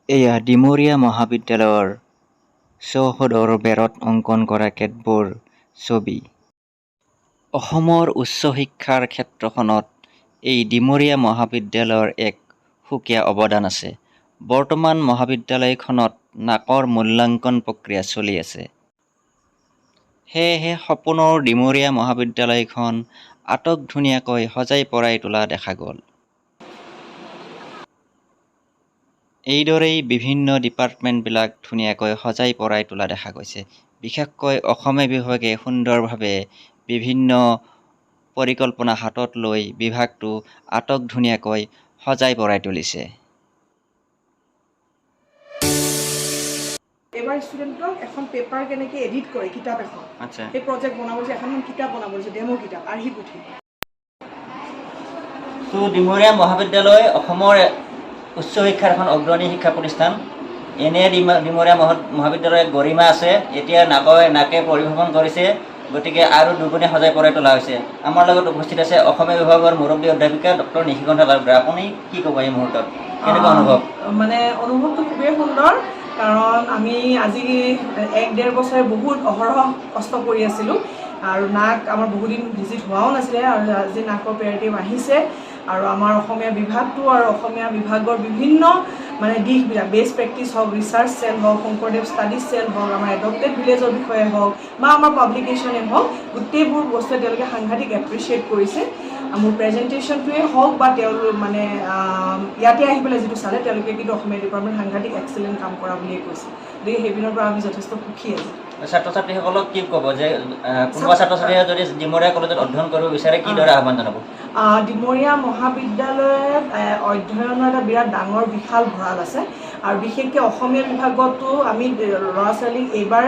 এয়া ডিমৰীয়া মহাবিদ্যালয়ৰ চৌহদৰ বেৰত অংকন কৰা কেতবোৰ ছবি। অসমৰ উচ্চ শিক্ষাৰ ক্ষেত্ৰখনত এই ডিমৰীয়া মহাবিদ্যালয়ৰ এক সুকীয়া অৱদান আছে। বৰ্তমান মহাবিদ্যালয়খনত নাকৰ মূল্যাংকন প্ৰক্ৰিয়া চলি আছে। সেয়েহে সপোনৰ ডিমৰীয়া মহাবিদ্যালয়খন আটকধুনীয়াকৈ সজাই পৰাই তোলা দেখা গ'ল। এইদৰেই বিভিন্ন ডিপাৰ্টমেণ্টবিলাক ধুনীয়াকৈ সজাই পৰাই তোলা দেখা গৈছে। বিশেষকৈ অসমীয়া বিভাগে সুন্দৰভাৱে বিভিন্ন পৰিকল্পনা হাতত লৈ বিভাগটো আটকধুনীয়াকৈ সজাই পৰাই তুলিছে। এবাৰ ষ্টুডেণ্টক এখন পেপাৰ কেনেকৈ এডিট কৰে কিতাপ এখন, সেই প্ৰজেক্ট বনাব দিছে, এখন কিতাপ বনাব দিছে, ডেমো কিতাপ, আৰ্হি পুথি। তো ডিমৰীয়া মহাবিদ্যালয় অসমৰ উচ্চ শিক্ষাৰ এখন অগ্ৰণী শিক্ষা প্ৰতিষ্ঠান। এনে ডিমৰীয়া মহাবিদ্যালয়ৰ গৰিমা আছে। এতিয়া নাকে পৰিভ্ৰমণ কৰিছে, গতিকে আৰু দুগুণে সজাই পৰাই তোলা হৈছে। আমাৰ লগত উপস্থিত আছে অসমীয়া বিভাগৰ মুৰব্বী অধ্যাপিকা ডক্টৰ নিশিকন্ঠা তালুকদাৰ। আপুনি কি ক'ব এই মুহূৰ্তত, কেনেকুৱা অনুভৱ? মানে অনুভৱটো খুবেই সুন্দৰ, কাৰণ আমি আজি 1-1.5 বছৰে বহুত অহৰহ কষ্ট কৰি আছিলোঁ আৰু নাক আমাৰ বহুদিন ভিজিট হোৱাও নাছিলে, আৰু আজি নাকৰ পেয়াৰ টিম আহিছে। আৰু আমাৰ অসমীয়া বিভাগটো আৰু অসমীয়া বিভাগৰ বিভিন্ন মানে দিশবিলাক, বেষ্ট প্ৰেক্টিছ হওক, ৰিচাৰ্চ চেল হওক, শংকৰদেৱ ষ্টাডিজ চেল হওক, আমাৰ এডপ্টেড ভিলেজৰ বিষয়ে হওক বা আমাৰ পাব্লিকেশ্যনেই হওক, গোটেইবোৰ বস্তুৱে তেওঁলোকে সাংঘাতিক এপ্ৰিচিয়েট কৰিছে। মোৰ প্ৰেজেণ্টেশ্যনটোৱে হওক বা তেওঁলোক মানে ইয়াতে আহি পেলাই যিটো চালে, তেওঁলোকে কিন্তু অসমীয়া ডিপাৰ্টমেণ্ট সাংঘাতিক এক্সেলেণ্ট কাম কৰা বুলিয়ে কৈছে। গতিকে সেইপিনৰ পৰা আমি যথেষ্ট সুখী আছোঁ। ছাত্ৰ ছাত্ৰীসকলক কি ক'ব যে কোনোবা ছাত্ৰ ছাত্ৰীয়ে যদি ডিমৰীয়া কলেজত অধ্যয়ন কৰিব বিচাৰে, কিদৰে আহ্বান জনাব? ডিমৰীয়া মহাবিদ্যালয়ত অধ্যয়নৰ এটা বিৰাট ডাঙৰ বিশাল ভঁৰাল আছে, আৰু বিশেষকৈ অসমীয়া বিভাগতো আমি ল'ৰা ছোৱালীক এইবাৰ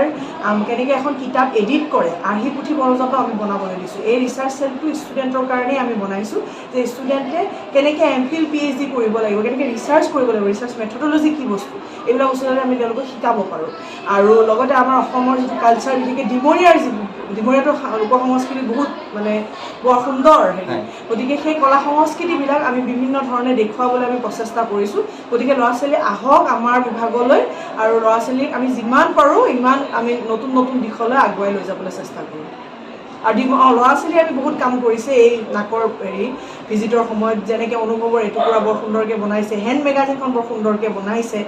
কেনেকৈ এখন কিতাপ এডিট কৰে, আৰ্হি পুথি পৰ্যন্ত আমি বনাবলৈ দিছোঁ। এই ৰিচাৰ্চ চেলটো ষ্টুডেণ্টৰ কাৰণেই আমি বনাইছোঁ, যে ষ্টুডেণ্টে কেনেকৈ MPhil PhD কৰিব লাগিব, কেনেকৈ ৰিচাৰ্চ কৰিব লাগিব, ৰিচাৰ্চ মেথডলজি কি বস্তু, এইবিলাক বস্তু যাতে আমি তেওঁলোকক শিকাব পাৰোঁ। আৰু লগতে আমাৰ অসমৰ যিটো কালচাৰ, বিশেষকৈ ডিমৰীয়াটো লোক সংস্কৃতি বহুত মানে বৰ সুন্দৰ হেৰি, গতিকে সেই কলা সংস্কৃতিবিলাক আমি বিভিন্ন ধৰণে দেখুৱাবলৈ আমি প্ৰচেষ্টা কৰিছোঁ। গতিকে ল'ৰা ছোৱালী আহক আমাৰ বিভাগলৈ, আৰু ল'ৰা ছোৱালীক আমি যিমান পাৰোঁ ইমান আমি নতুন নতুন দিশলৈ আগুৱাই লৈ যাবলৈ চেষ্টা কৰিম। আৰু ল'ৰা ছোৱালীয়ে আমি বহুত কাম কৰিছে এই নাকৰ ভিজিটৰ সময়ত, যেনেকৈ অনুভৱৰ এটুকুৰা বৰ সুন্দৰকৈ বনাইছে, হেণ্ড মেগাজিনখন বৰ সুন্দৰকৈ বনাইছে,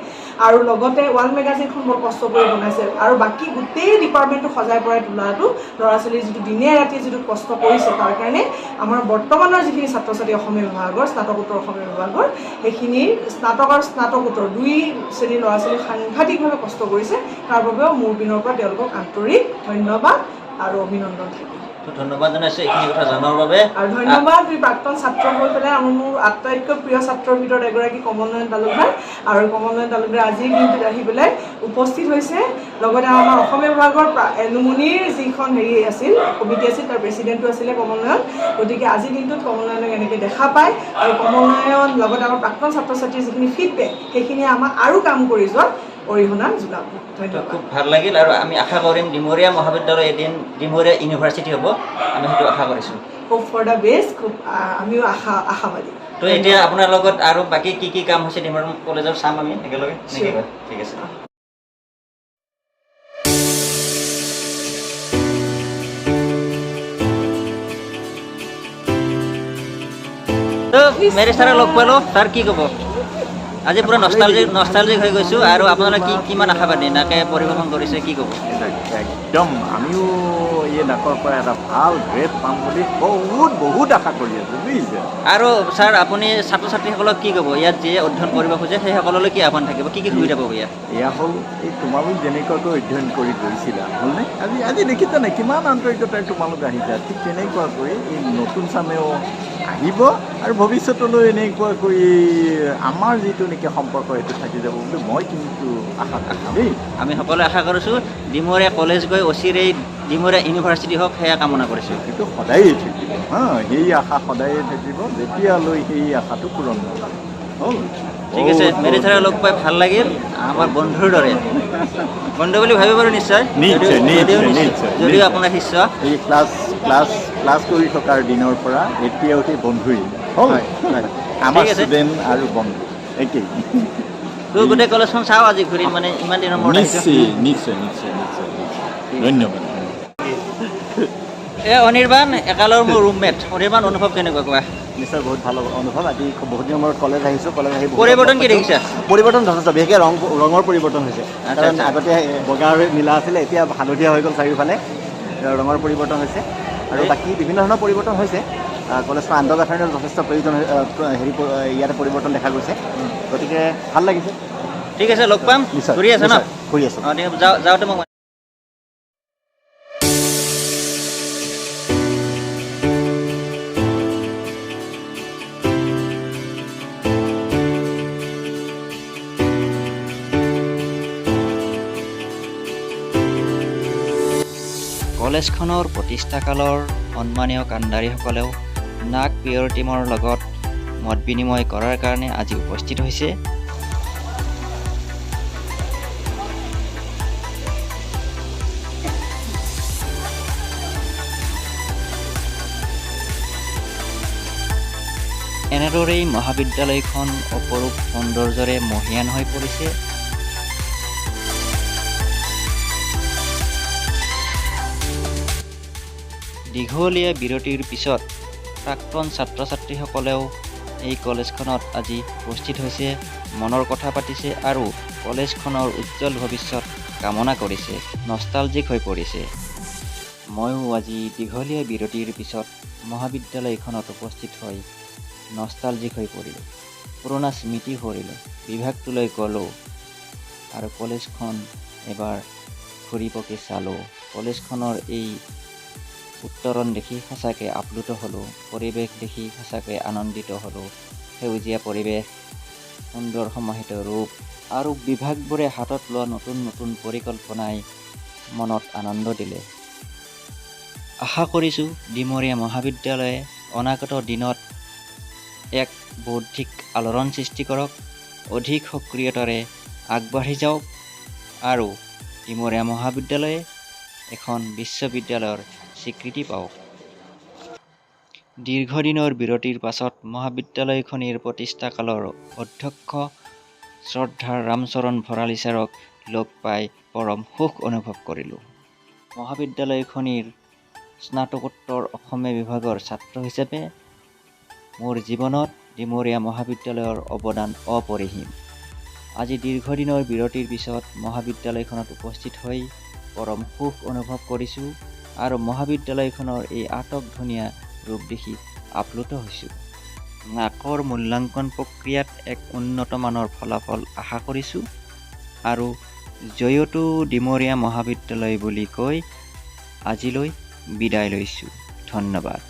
আৰু লগতে ৱাল মেগাজিনখন বৰ কষ্ট কৰি বনাইছে, আৰু বাকী গোটেই ডিপাৰ্টমেণ্টটো সজাই পৰাই তোলাটো ল'ৰা ছোৱালীৰ যিটো দিনে ৰাতিয়ে যিটো কষ্ট কৰিছে, তাৰ কাৰণে আমাৰ বৰ্তমানৰ যিখিনি ছাত্ৰ ছাত্ৰী অসমীয়া বিভাগৰ স্নাতকোত্তৰ অসমীয়া বিভাগৰ, সেইখিনি স্নাতক আৰু স্নাতকোত্তৰ 2 শ্ৰেণীৰ ল'ৰা ছোৱালী সাংঘাতিকভাৱে কষ্ট কৰিছে। তাৰ বাবেও মোৰ পিনৰ পৰা তেওঁলোকক আন্তৰিক ধন্যবাদ আৰু অভিনন্দন থাকিল। ধন্যবাদ জনাইছোঁ এইখিনি কথা জনাৰ বাবে। আৰু ধন্যবাদ প্ৰাক্তন ছাত্ৰ হৈ পেলাই মোৰ আটাইতকৈ প্ৰিয় ছাত্ৰৰ ভিতৰত এগৰাকী কমল নয়ন তালুকদাৰ, আৰু কমল নয়ন তালুকদাৰ আজিৰ দিনটোত আহি পেলাই উপস্থিত হৈছে। লগতে আমাৰ অসমীয়া বিভাগৰ এলুমনিৰ যিখন আছিল কমিটি আছিল, তাৰ প্ৰেচিডেণ্টটো আছিলে কমল নয়ন। গতিকে আজিৰ দিনটোত কমল নয়নক এনেকৈ দেখা পায়, আৰু কমল নয়ন লগতে আমাৰ প্ৰাক্তন ছাত্ৰ ছাত্ৰীৰ যিখিনি ফিডবেক, সেইখিনিয়ে আমাক আৰু কাম কৰি যোৱাত অৰিহণা যোগাব। ধন্যবাদ। খুব ভাল লাগিল, আৰু আমি আশা কৰিম ডিমৰীয়া মহাবিদ্যালয় এদিন ডিমৰীয়া ইউনিভাৰ্চিটি হ'ব, আমি সেইটো আশা কৰিছোঁ। হোপ ফৰ দ্য বেষ্ট, খুব আমিও আশাবাদী। তো এতিয়া আপোনাৰ লগত আৰু বাকী কি কি কাম হৈছে ডিমৰীয়া কলেজৰ চাম আমি একেলগে। ঠিক আছে। তো মেৰি ছাৰক লগ পালোঁ, ছাৰ কি ক'ব? আজি পুৰা নষ্টালজিক হৈ গৈছোঁ, আৰু আপোনালোকে কিমান আশাবাদী নাকে পৰিভ্ৰমণ কৰিছে, কি ক'ব? একদম আমিও এই নাকৰ পৰা এটা ভাল গ্ৰেড পাম বুলি বহুত আশা কৰি আছোঁ, বুজিছে। আৰু ছাৰ আপুনি ছাত্ৰ ছাত্ৰীসকলক কি ক'ব, ইয়াত যিয়ে অধ্যয়ন কৰিব খোজে সেই সকললৈ কি আহ্বান থাকিব, কি সুবিধা পাব ইয়াত? এয়া হ'ল এই তোমালোক যেনেকুৱাকৈ অধ্যয়ন কৰি গৈছিলা, হ'লনে? আজি দেখিছা নাই কিমান আন্তৰিকতাৰে তোমালোক আহিছা, ঠিক তেনেকুৱাকৈ এই নতুন চামেও আহিব, আৰু ভৱিষ্যতলৈ এনেকুৱাকৈ আমাৰ যিটো নেকি সম্পৰ্ক সেইটো থাকি যাব বুলি মই কিন্তু আশা কৰিছোঁ দেই। আমি সকলোৱে আশা কৰিছোঁ ডিমৰীয়া কলেজ গৈ অচিৰেই ডিমৰীয়া ইউনিভাৰ্চিটি হওক, সেয়া কামনা কৰিছোঁ। সেইটো সদায়ে থাকিব, সেই আশা সদায়ে থাকিব, যেতিয়ালৈ সেই আশাটো পূৰণ নহয়। হ'ল, ঠিক আছে। মেৰি ছাৰক লগ পাই ভাল লাগিল, আমাৰ বন্ধুৰ দৰে। বন্ধু বুলি ভাবিব পাৰোঁ নিশ্চয়, যদিও আপোনাৰ শিষ্য। এই ক্লাছ কৰি থকাৰ দিনৰ পৰা এতিয়াও সেই বন্ধুই হ'ল, আমাৰ ষ্টুডেণ্ট আৰু বন্ধু একেই। গৈ গোটেই কলেজখন চাওঁ আজি ঘূৰি, মানে ইমান দিনৰ মূৰত আহিছোঁ। নিশ্চয় ধন্যবাদ। অনিৰ্বাণ একালৰ মোৰ ৰুমমেট। অনিৰ্বাণ, অনুভৱ কেনেকুৱা কোৱা? নিশ্চয় বহুত ভাল অনুভৱ। আজি বহুত দিনৰ মূৰত কলেজ আহিছোঁ। কলেজ আহি পৰিৱৰ্তন কি দেখিছা? পৰিৱৰ্তন যথেষ্ট, বিশেষকৈ ৰঙৰ পৰিৱৰ্তন হৈছে। আচ্ছা, কাৰণ আচ্ছা। আগতে বগা আৰু নীলা আছিলে, এতিয়া হালধীয়া হৈ গ'ল চাৰিওফালে, ৰঙৰ পৰিৱৰ্তন হৈছে। আৰু বাকী বিভিন্ন ধৰণৰ পৰিৱৰ্তন হৈছে। কলেজখন আন্তঃগাঁথনিৰ যথেষ্ট প্ৰয়োজন, ইয়াতে পৰিৱৰ্তন দেখা গৈছে। গতিকে ভাল লাগিছে। ঠিক আছে, লগ পাম। নিশ্চয় ঘূৰি আছে ন? ঘূৰি আছোঁ। অঁ, ঠিক আছে, যাওঁতে মোক কলেজখনৰ প্ৰতিষ্ঠাকালৰ সন্মানীয় কাণ্ডাৰীসকলেও নাগ পিয়ৰ টীমৰ লগত মত বিনিময় কৰাৰ কাৰণে আজি উপস্থিত হৈছে। এনেদৰেই মহাবিদ্যালয়খন অপৰূপ সৌন্দৰ্যৰে মহীয়ান হৈ পৰিছে। দীঘলীয়া বিৰতিৰ পিছত প্ৰাক্তন ছাত্ৰ ছাত্ৰীসকলেও এই কলেজখনত আজি উপস্থিত হৈছে, মনৰ কথা পাতিছে আৰু কলেজখনৰ উজ্জ্বল ভৱিষ্যত কামনা কৰিছে, নষ্টালজিক হৈ পৰিছে। ময়ো আজি দীঘলীয়া বিৰতিৰ পিছত মহাবিদ্যালয়খনত উপস্থিত হৈ নষ্টালজিক হৈ পৰিলোঁ, পুৰণা স্মৃতি ভৰিলোঁ, বিভাগটোলৈ গ'লোঁ আৰু কলেজখন এবাৰ ঘূৰি পকি চালোঁ। কলেজখনৰ এই উত্তৰণ দেখি সঁচাকৈ আপ্লুত হ'লোঁ, পৰিৱেশ দেখি সঁচাকৈ আনন্দিত হ'লোঁ। সেউজীয়া পৰিৱেশ, সুন্দৰ সমাহিত ৰূপ আৰু বিভাগবোৰে হাতত লোৱা নতুন নতুন পৰিকল্পনাই মনত আনন্দ দিলে। আশা কৰিছোঁ ডিমৰীয়া মহাবিদ্যালয়ে অনাগত দিনত এক বৌদ্ধিক আলোড়ন সৃষ্টি কৰক, অধিক সক্ৰিয়তাৰে আগবাঢ়ি যাওক আৰু ডিমৰীয়া মহাবিদ্যালয়ে এখন বিশ্ববিদ্যালয়ৰ স্বীকৃতি পাওক। দীৰ্ঘদিনৰ বিৰতিৰ পাছত মহাবিদ্যালয়খনিৰ প্ৰতিষ্ঠাকালৰ অধ্যক্ষ শ্ৰদ্ধাৰ ৰামচৰণ ভৰালী ছাৰক লগ পাই পৰম সুখ অনুভৱ কৰিলোঁ। মহাবিদ্যালয়খনিৰ স্নাতকোত্তৰ অসমীয়া বিভাগৰ ছাত্ৰ হিচাপে মোৰ জীৱনত ডিমৰীয়া মহাবিদ্যালয়ৰ অৱদান অপৰিসীম। আজি দীৰ্ঘদিনৰ বিৰতিৰ পিছত মহাবিদ্যালয়খনত উপস্থিত হৈ পৰম সুখ অনুভৱ কৰিছোঁ আৰু মহাবিদ্যালয়খনৰ এই আটক ধুনীয়া ৰূপ দেখি আপ্লুত হৈছোঁ। নাকৰ মূল্যাংকন প্ৰক্ৰিয়াত এক উন্নত মানৰ ফলাফল আশা কৰিছোঁ আৰু জয়তো ডিমৰীয়া মহাবিদ্যালয় বুলি কৈ আজিলৈ বিদায় লৈছোঁ। ধন্যবাদ।